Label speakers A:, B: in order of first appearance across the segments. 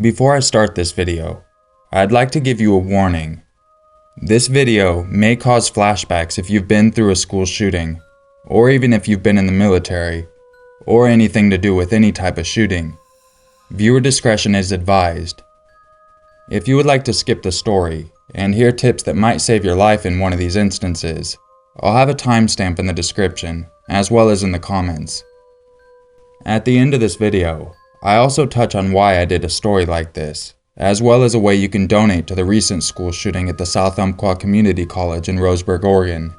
A: Before I start this video, I'd like to give you a warning. This video may cause flashbacks if you've been through a school shooting, or even if you've been in the military, or anything to do with any type of shooting. Viewer discretion is advised. If you would like to skip the story and hear tips that might save your life in one of these instances, I'll have a timestamp in the description, as well as in the comments. At the end of this video, I also touch on why I did a story like this, as well as a way you can donate to the recent school shooting at the South Umpqua Community College in Roseburg, Oregon.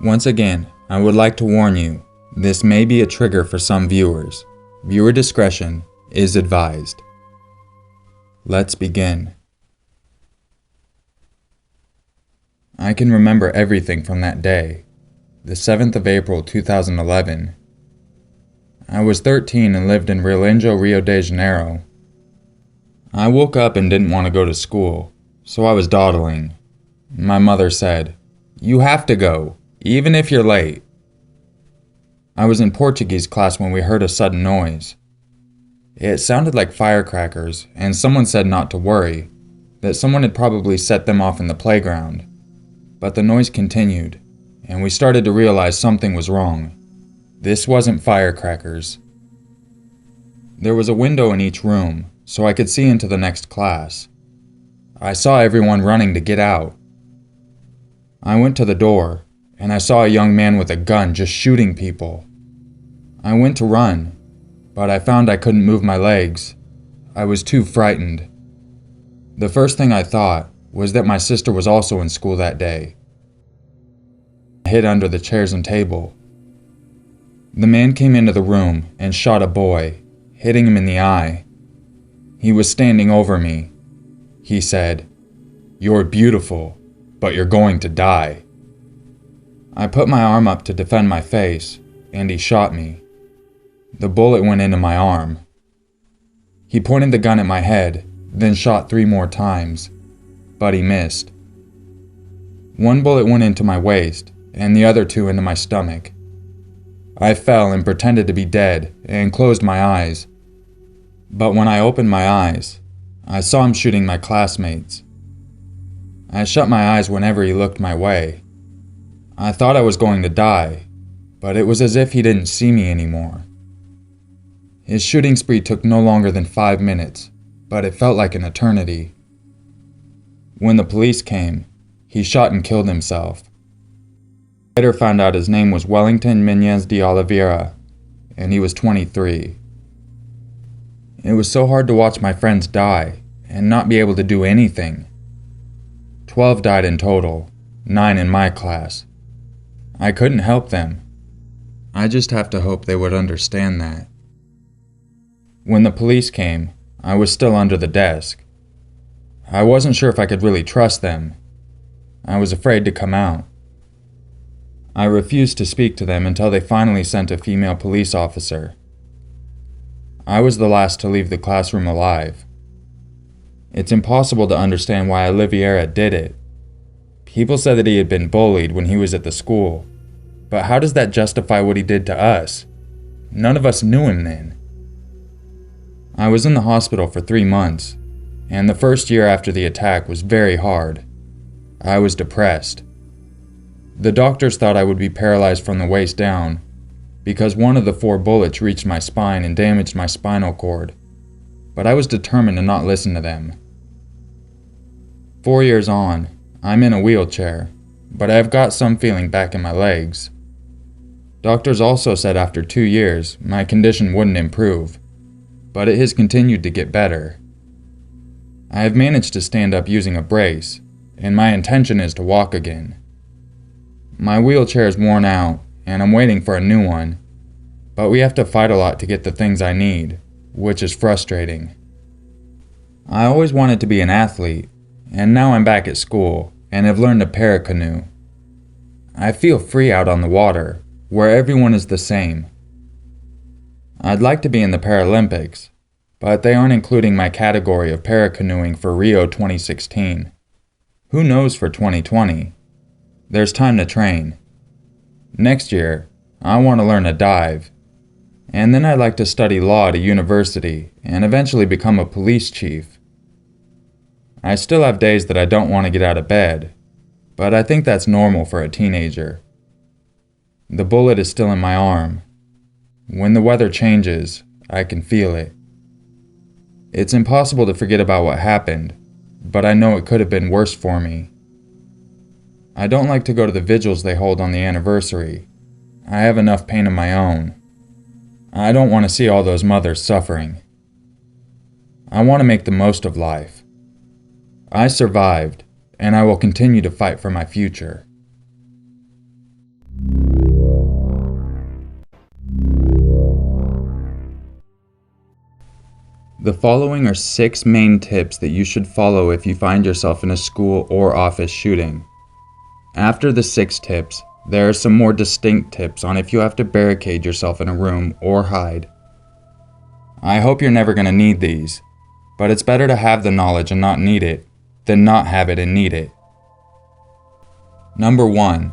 A: Once again, I would like to warn you, this may be a trigger for some viewers. Viewer discretion is advised. Let's begin. I can remember everything from that day, the 7th of April 2011. I was 13 and lived in Relenjo, Rio de Janeiro. I woke up and didn't want to go to school, so I was dawdling. My mother said, "You have to go, even if you're late." I was in Portuguese class when we heard a sudden noise. It sounded like firecrackers, and someone said not to worry, that someone had probably set them off in the playground. But the noise continued, and we started to realize something was wrong. This wasn't firecrackers. There was a window in each room, so I could see into the next class. I saw everyone running to get out. I went to the door, and I saw a young man with a gun just shooting people. I went to run, but I found I couldn't move my legs. I was too frightened. The first thing I thought was that my sister was also in school that day. I hid under the chairs and table. The man came into the room and shot a boy, hitting him in the eye. He was standing over me. He said, "You're beautiful, but you're going to die." I put my arm up to defend my face, and he shot me. The bullet went into my arm. He pointed the gun at my head, then shot 3 more times, but he missed. One bullet went into my waist, and the other 2 into my stomach. I fell and pretended to be dead and closed my eyes. But when I opened my eyes, I saw him shooting my classmates. I shut my eyes whenever he looked my way. I thought I was going to die, but it was as if he didn't see me anymore. His shooting spree took no longer than 5 minutes, but it felt like an eternity. When the police came, he shot and killed himself. I later found out his name was Wellington Menez de Oliveira, and he was 23. It was so hard to watch my friends die and not be able to do anything. 12 died in total, 9 in my class. I couldn't help them. I just have to hope they would understand that. When the police came, I was still under the desk. I wasn't sure if I could really trust them. I was afraid to come out. I refused to speak to them until they finally sent a female police officer. I was the last to leave the classroom alive. It's impossible to understand why Oliveira did it. People said that he had been bullied when he was at the school, but how does that justify what he did to us? None of us knew him then. I was in the hospital for 3 months, and the first year after the attack was very hard. I was depressed. The doctors thought I would be paralyzed from the waist down, because one of the 4 bullets reached my spine and damaged my spinal cord, but I was determined to not listen to them. 4 years on, I'm in a wheelchair, but I have got some feeling back in my legs. Doctors also said after 2 years my condition wouldn't improve, but it has continued to get better. I have managed to stand up using a brace, and my intention is to walk again. My wheelchair is worn out, and I'm waiting for a new one, but we have to fight a lot to get the things I need, which is frustrating. I always wanted to be an athlete, and now I'm back at school and have learned to paracanoe. I feel free out on the water, where everyone is the same. I'd like to be in the Paralympics, but they aren't including my category of paracanoeing for Rio 2016. Who knows for 2020? There's time to train. Next year, I want to learn to dive, and then I'd like to study law at a university and eventually become a police chief. I still have days that I don't want to get out of bed, but I think that's normal for a teenager. The bullet is still in my arm. When the weather changes, I can feel it. It's impossible to forget about what happened, but I know it could have been worse for me. I don't like to go to the vigils they hold on the anniversary. I have enough pain of my own. I don't want to see all those mothers suffering. I want to make the most of life. I survived, and I will continue to fight for my future. The following are 6 main tips that you should follow if you find yourself in a school or office shooting. After the 6 tips, there are some more distinct tips on if you have to barricade yourself in a room or hide. I hope you're never going to need these, but it's better to have the knowledge and not need it than not have it and need it. Number 1.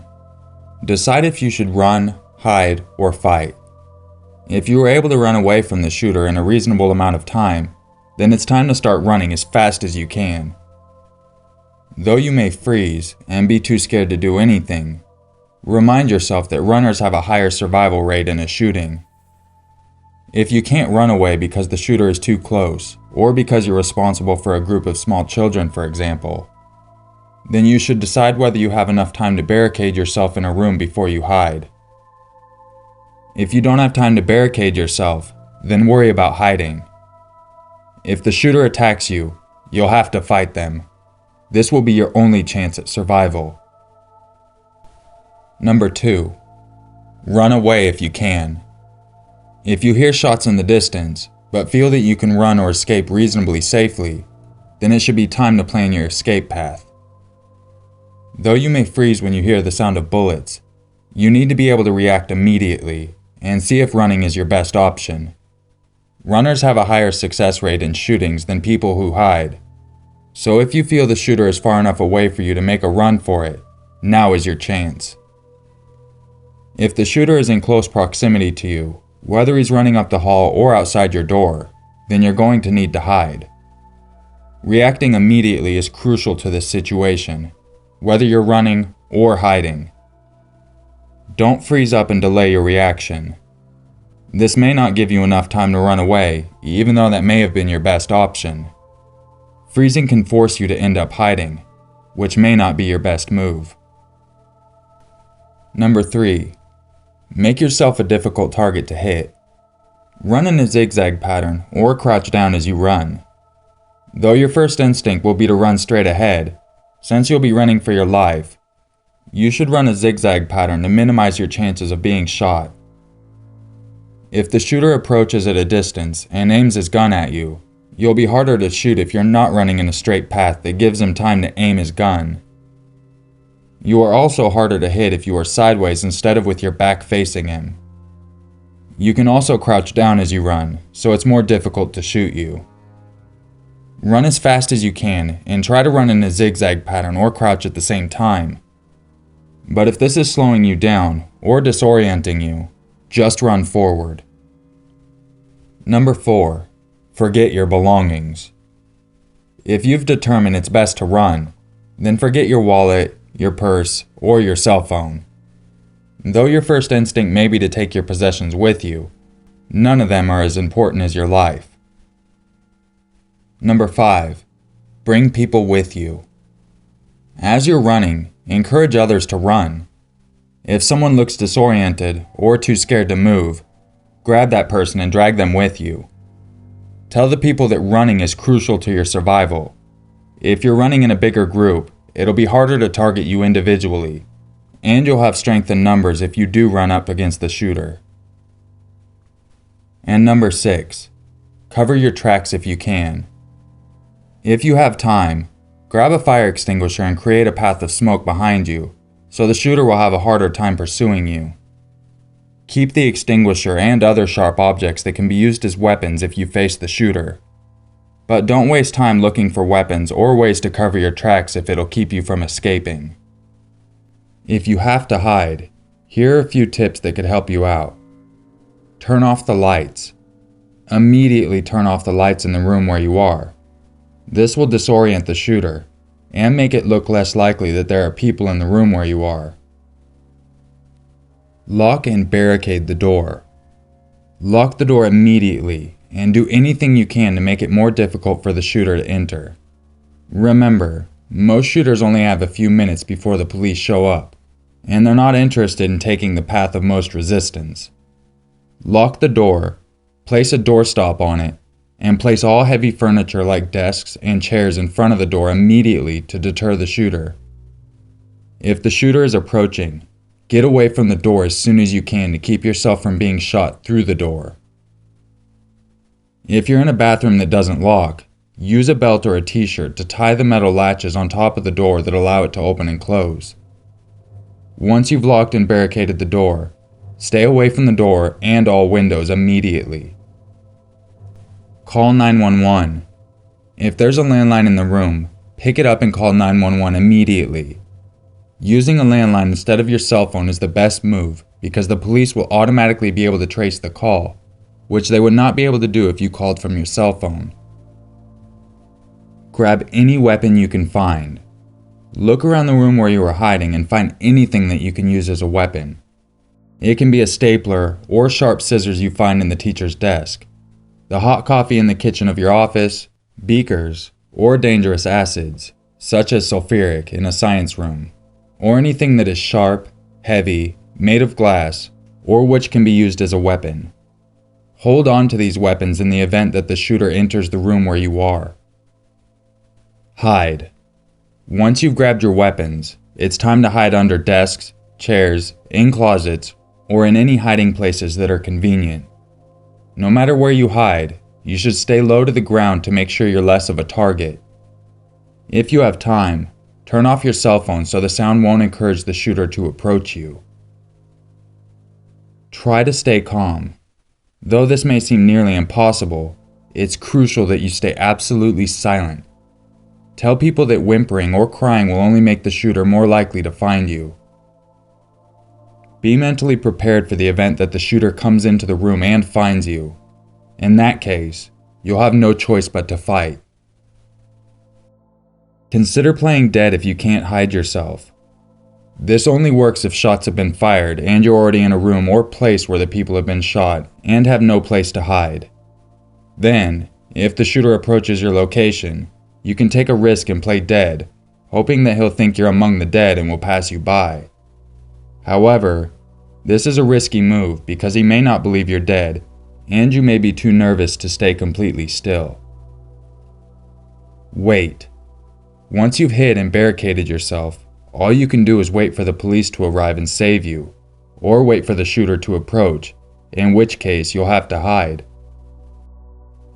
A: Decide if you should run, hide, or fight. If you were able to run away from the shooter in a reasonable amount of time, then it's time to start running as fast as you can. Though you may freeze and be too scared to do anything, remind yourself that runners have a higher survival rate in a shooting. If you can't run away because the shooter is too close, or because you're responsible for a group of small children, for example, then you should decide whether you have enough time to barricade yourself in a room before you hide. If you don't have time to barricade yourself, then worry about hiding. If the shooter attacks you, you'll have to fight them. This will be your only chance at survival. Number 2. Run away if you can. If you hear shots in the distance, but feel that you can run or escape reasonably safely, then it should be time to plan your escape path. Though you may freeze when you hear the sound of bullets, you need to be able to react immediately and see if running is your best option. Runners have a higher success rate in shootings than people who hide. So if you feel the shooter is far enough away for you to make a run for it, now is your chance. If the shooter is in close proximity to you, whether he's running up the hall or outside your door, then you're going to need to hide. Reacting immediately is crucial to this situation, whether you're running or hiding. Don't freeze up and delay your reaction. This may not give you enough time to run away, even though that may have been your best option. Freezing can force you to end up hiding, which may not be your best move. Number 3. Make yourself a difficult target to hit. Run in a zigzag pattern or crouch down as you run. Though your first instinct will be to run straight ahead, since you'll be running for your life, you should run a zigzag pattern to minimize your chances of being shot. If the shooter approaches at a distance and aims his gun at you, you'll be harder to shoot if you're not running in a straight path that gives him time to aim his gun. You are also harder to hit if you are sideways instead of with your back facing him. You can also crouch down as you run, so it's more difficult to shoot you. Run as fast as you can and try to run in a zigzag pattern or crouch at the same time. But if this is slowing you down or disorienting you, just run forward. Number 4. Forget your belongings. If you've determined it's best to run, then forget your wallet, your purse, or your cell phone. Though your first instinct may be to take your possessions with you, none of them are as important as your life. Number 5. Bring people with you. As you're running, encourage others to run. If someone looks disoriented or too scared to move, grab that person and drag them with you. Tell the people that running is crucial to your survival. If you're running in a bigger group, it'll be harder to target you individually, and you'll have strength in numbers if you do run up against the shooter. And number 6. Cover your tracks if you can. If you have time, grab a fire extinguisher and create a path of smoke behind you, so the shooter will have a harder time pursuing you. Keep the extinguisher and other sharp objects that can be used as weapons if you face the shooter. But don't waste time looking for weapons or ways to cover your tracks if it'll keep you from escaping. If you have to hide, here are a few tips that could help you out. turn off the lights. Immediately turn off the lights in the room where you are. This will disorient the shooter and make it look less likely that there are people in the room where you are. Lock and barricade the door. Lock the door immediately and do anything you can to make it more difficult for the shooter to enter. Remember, most shooters only have a few minutes before the police show up, and they're not interested in taking the path of most resistance. Lock the door, place a doorstop on it, and place all heavy furniture like desks and chairs in front of the door immediately to deter the shooter. If the shooter is approaching, get away from the door as soon as you can to keep yourself from being shot through the door. If you're in a bathroom that doesn't lock, use a belt or a t-shirt to tie the metal latches on top of the door that allow it to open and close. Once you've locked and barricaded the door, stay away from the door and all windows immediately. Call 911. If there's a landline in the room, pick it up and call 911 immediately. Using a landline instead of your cell phone is the best move because the police will automatically be able to trace the call, which they would not be able to do if you called from your cell phone. Grab any weapon you can find. Look around the room where you are hiding and find anything that you can use as a weapon. It can be a stapler or sharp scissors you find in the teacher's desk, the hot coffee in the kitchen of your office, beakers, or dangerous acids, such as sulfuric in a science room, or anything that is sharp, heavy, made of glass, or which can be used as a weapon. Hold on to these weapons in the event that the shooter enters the room where you are. Hide. Once you've grabbed your weapons, it's time to hide under desks, chairs, in closets, or in any hiding places that are convenient. No matter where you hide, you should stay low to the ground to make sure you're less of a target. If you have time, turn off your cell phone so the sound won't encourage the shooter to approach you. Try to stay calm. Though this may seem nearly impossible, it's crucial that you stay absolutely silent. Tell people that whimpering or crying will only make the shooter more likely to find you. Be mentally prepared for the event that the shooter comes into the room and finds you. In that case, you'll have no choice but to fight. Consider playing dead if you can't hide yourself. This only works if shots have been fired and you're already in a room or place where the people have been shot and have no place to hide. Then, if the shooter approaches your location, you can take a risk and play dead, hoping that he'll think you're among the dead and will pass you by. However, this is a risky move because he may not believe you're dead, and you may be too nervous to stay completely still. Wait. Once you've hid and barricaded yourself, all you can do is wait for the police to arrive and save you, or wait for the shooter to approach, in which case you'll have to hide.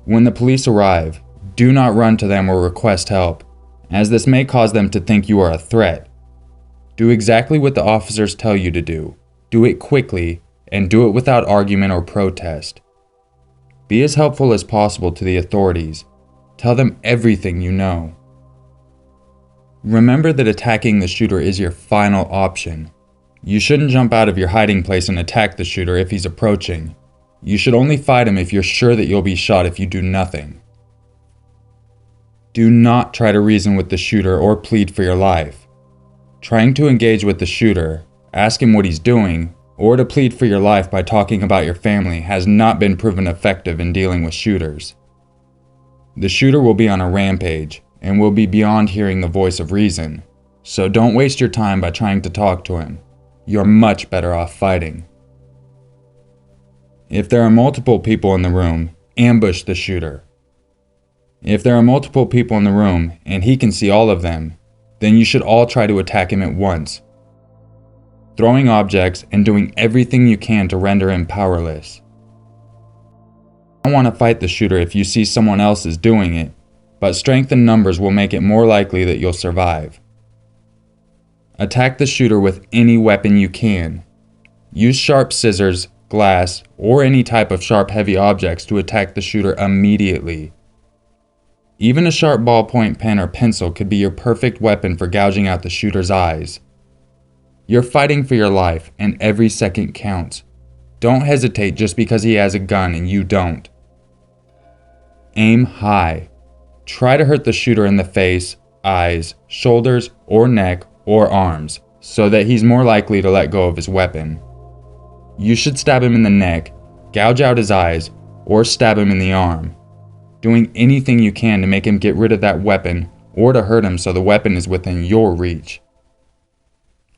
A: When the police arrive, do not run to them or request help, as this may cause them to think you are a threat. Do exactly what the officers tell you to do. Do it quickly, and do it without argument or protest. Be as helpful as possible to the authorities. Tell them everything you know. Remember that attacking the shooter is your final option. You shouldn't jump out of your hiding place and attack the shooter if he's approaching. You should only fight him if you're sure that you'll be shot if you do nothing. Do not try to reason with the shooter or plead for your life. Trying to engage with the shooter, ask him what he's doing, or to plead for your life by talking about your family has not been proven effective in dealing with shooters. The shooter will be on a rampage and will be beyond hearing the voice of reason, so don't waste your time by trying to talk to him. You're much better off fighting. If there are multiple people in the room, ambush the shooter. If there are multiple people in the room and he can see all of them, then you should all try to attack him at once, throwing objects and doing everything you can to render him powerless. You don't want to fight the shooter if you see someone else is doing it, but strength in numbers will make it more likely that you'll survive. Attack the shooter with any weapon you can. Use sharp scissors, glass, or any type of sharp heavy objects to attack the shooter immediately. Even a sharp ballpoint pen or pencil could be your perfect weapon for gouging out the shooter's eyes. You're fighting for your life and every second counts. Don't hesitate just because he has a gun and you don't. Aim high. Try to hurt the shooter in the face, eyes, shoulders, or neck, or arms, so that he's more likely to let go of his weapon. You should stab him in the neck, gouge out his eyes, or stab him in the arm, doing anything you can to make him get rid of that weapon or to hurt him so the weapon is within your reach.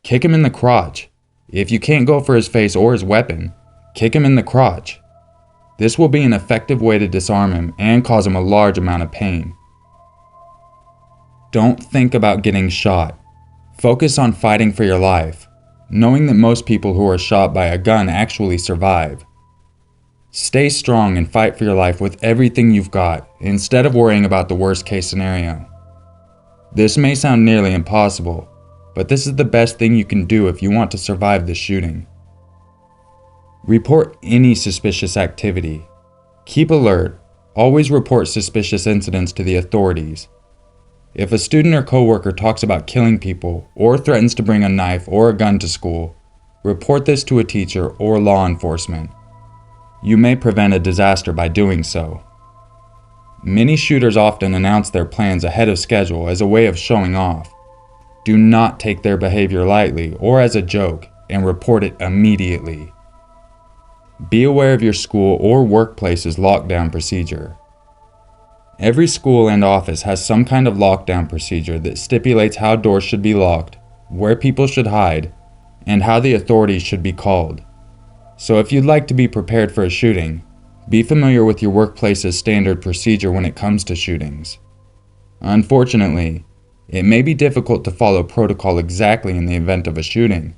A: Kick him in the crotch. If you can't go for his face or his weapon, kick him in the crotch. This will be an effective way to disarm him and cause him a large amount of pain. Don't think about getting shot. Focus on fighting for your life, knowing that most people who are shot by a gun actually survive. Stay strong and fight for your life with everything you've got, instead of worrying about the worst case scenario. This may sound nearly impossible, but this is the best thing you can do if you want to survive this shooting. Report any suspicious activity. Keep alert. Always report suspicious incidents to the authorities. If a student or coworker talks about killing people or threatens to bring a knife or a gun to school, report this to a teacher or law enforcement. You may prevent a disaster by doing so. Many shooters often announce their plans ahead of schedule as a way of showing off. Do not take their behavior lightly or as a joke and report it immediately. Be aware of your school or workplace's lockdown procedure. Every school and office has some kind of lockdown procedure that stipulates how doors should be locked, where people should hide, and how the authorities should be called. So if you'd like to be prepared for a shooting, be familiar with your workplace's standard procedure when it comes to shootings. Unfortunately, it may be difficult to follow protocol exactly in the event of a shooting,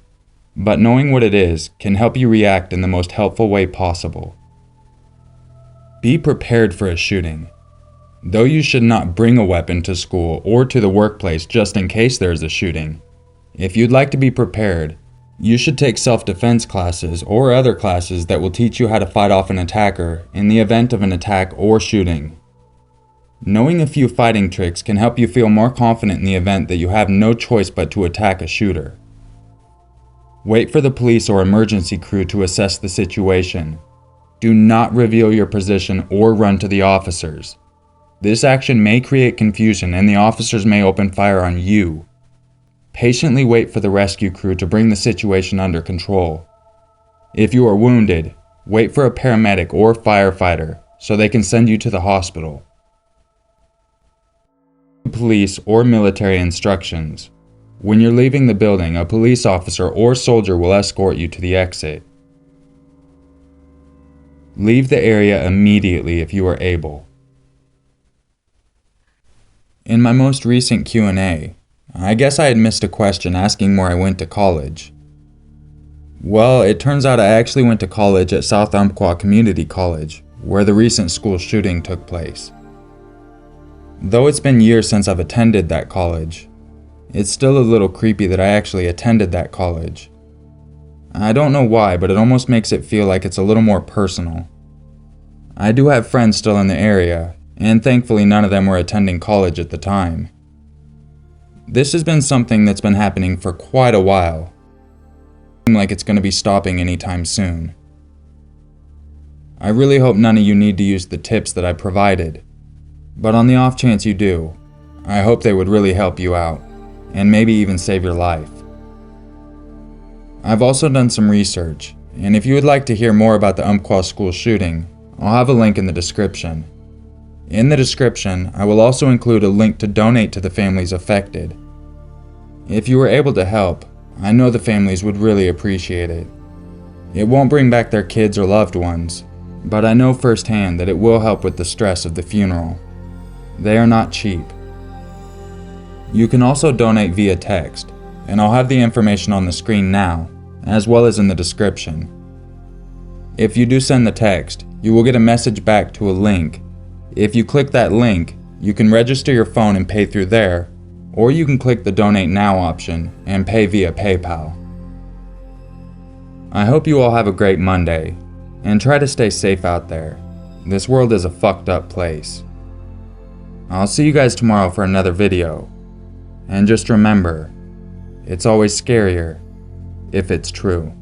A: but knowing what it is can help you react in the most helpful way possible. Be prepared for a shooting. Though you should not bring a weapon to school or to the workplace just in case there is a shooting, if you'd like to be prepared, you should take self-defense classes or other classes that will teach you how to fight off an attacker in the event of an attack or shooting. Knowing a few fighting tricks can help you feel more confident in the event that you have no choice but to attack a shooter. Wait for the police or emergency crew to assess the situation. Do not reveal your position or run to the officers. This action may create confusion and the officers may open fire on you. Patiently wait for the rescue crew to bring the situation under control. If you are wounded, wait for a paramedic or firefighter so they can send you to the hospital. Police or military instructions. When you're leaving the building, a police officer or soldier will escort you to the exit. Leave the area immediately if you are able. In my most recent Q&A, I guess I had missed a question asking where I went to college. Well, it turns out I actually went to college at South Umpqua Community College, where the recent school shooting took place. Though it's been years since I've attended that college, it's still a little creepy that I actually attended that college. I don't know why, but it almost makes it feel like it's a little more personal. I do have friends still in the area, and thankfully none of them were attending college at the time. This has been something that's been happening for quite a while. It seems like it's going to be stopping anytime soon. I really hope none of you need to use the tips that I provided, but on the off chance you do, I hope they would really help you out, and maybe even save your life. I've also done some research, and if you would like to hear more about the Umpqua school shooting, I'll have a link in the description. In the description, I will also include a link to donate to the families affected. If you were able to help, I know the families would really appreciate it. It won't bring back their kids or loved ones, but I know firsthand that it will help with the stress of the funeral. They are not cheap. You can also donate via text, and I'll have the information on the screen now, as well as in the description. If you do send the text, you will get a message back to a link. If you click that link, you can register your phone and pay through there, or you can click the Donate Now option and pay via PayPal. I hope you all have a great Monday, and try to stay safe out there. This world is a fucked up place. I'll see you guys tomorrow for another video, and just remember, it's always scarier if it's true.